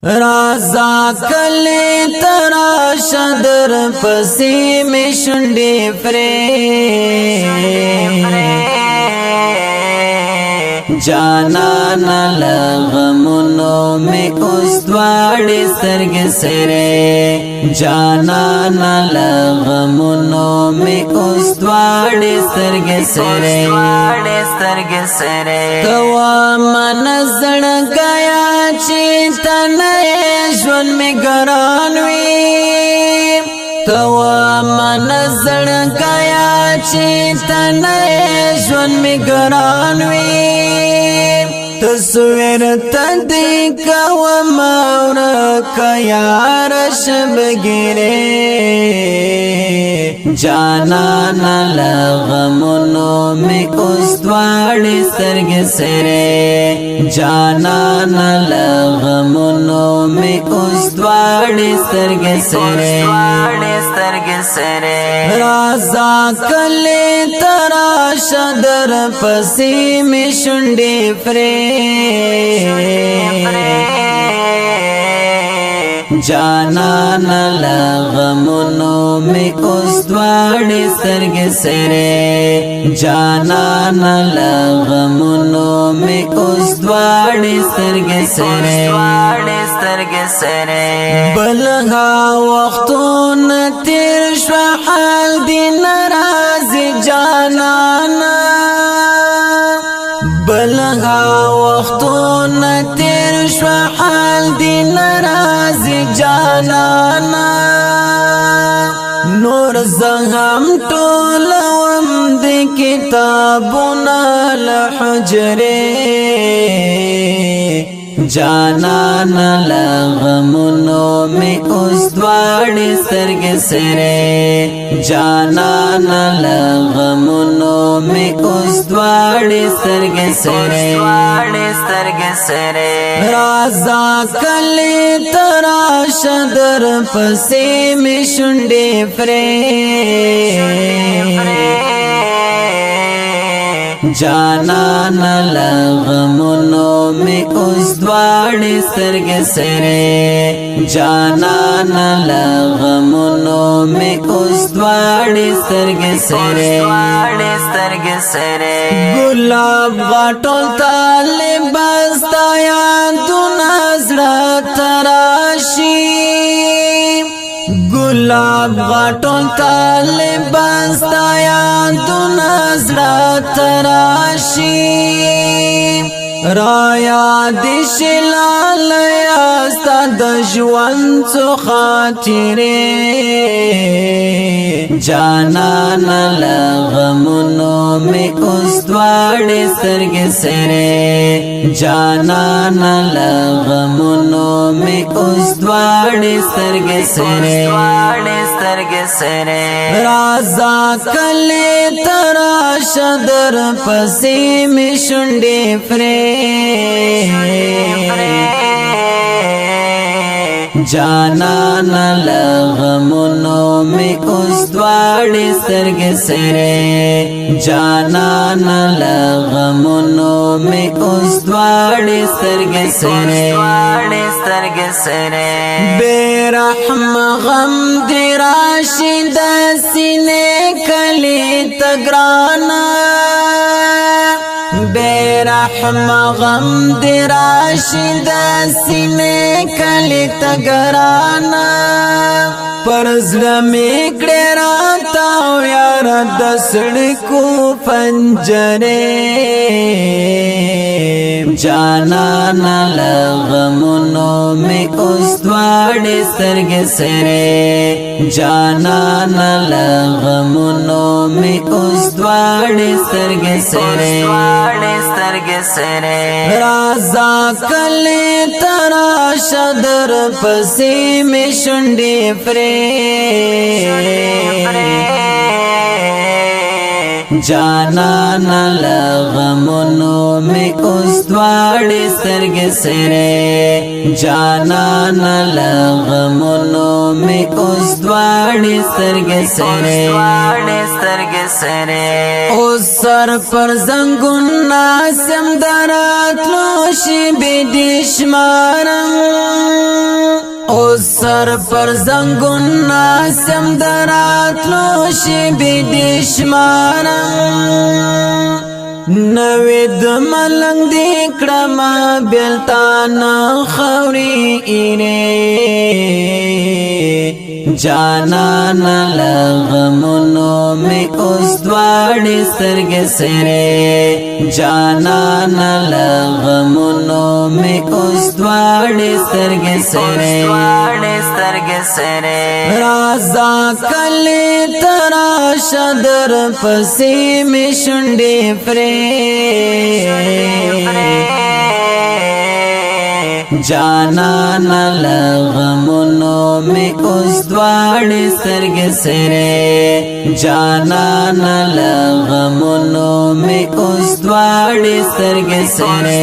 رازا کلی تراشا در پسی میں شنڈی فری جانا نلغمونو میں اس دواری سرگ سرے جانا نلغمونو میں اس دواری سرگ سرے توا منزل گیا چیتا نئے جون میں گرانوی توا منزل گیا چیتا نئے جون میں گرانوی تصویر تدیکا و مورکا یارش بگیرے جانا نلغمونو میں اس دواری سرگ سرے جانا نلغمونو میں اس دواری سرگ سرے رازا کلی تراشا در پسی میں شنڈی فری جانا نلغمونو میں اس دواری سرگ سرے جانا نلغمونو میں اس دواری سرگ سرے بلغا وقتون تیر شو حال دی نرازی جانانا بلغا وقتون تیر شو حال دی نرازی جانانا نور زغم طولوم دی کتابنا لحجرے جانا نلغمونو میں اس دواری سرگ سرے جانا نلغمونو میں اس دواری سرگ سرے رازا کلی تراشا در پسی میں شنڈی فری جانا نلغمونو میں اس دواری سرگ سرے جانا نلغمونو میں اس دواری سرگ سرے گلاب غاٹول طالب بستایا تو نظر تراشی گلاب غاٹول طالب بستایا تو نظر تراشی رایا دشلال یاستا دجوان سو خاطرے جانا نلغمونو میں اس دواری سرگ سرے جانا نلغمونو میں اس دواری سرگ سرے رازا کلی تراشا در پسی میں شنڈی فری جانا نلغمونو میں اس دواری سرگ سرے جانا نلغمونو میں اس دواری سرگ سرے بے رحم غم دی راشد سینے کلی تگرانا بے رحم غم دی راشد سینے کلی تگرانا پرزر میکڑے راتاو یار دسڑکو پنجرے جانا نلغمونو میں اس دواری سرگ سرے جانا نلغمونو میں اس دواری سرگ سرے رازا کلی تراشا در پسی میں شنڈی فری جانان لغمونو می اوس دواړي سترګې سره جانان لغمونو می اوس دواړي سترګې سره اوس سر پر زنګون ناسم دراتلو شي بدشمارم اوس سر پر زنګون ناسم دراتلو شي بدشمارم نوې د ملنګ دې کړم بلتان خوري اینه جانان لغمونو می اوس دواړي سترګې سره جانان لغمونو می اوس دواړي سترګې سره رازا کلی ترا شدر پسې می شونډې پرې جانان لغمونو می اوس دواړي سترګې سره جانان لغمونو می اوس دواړي سترګې سره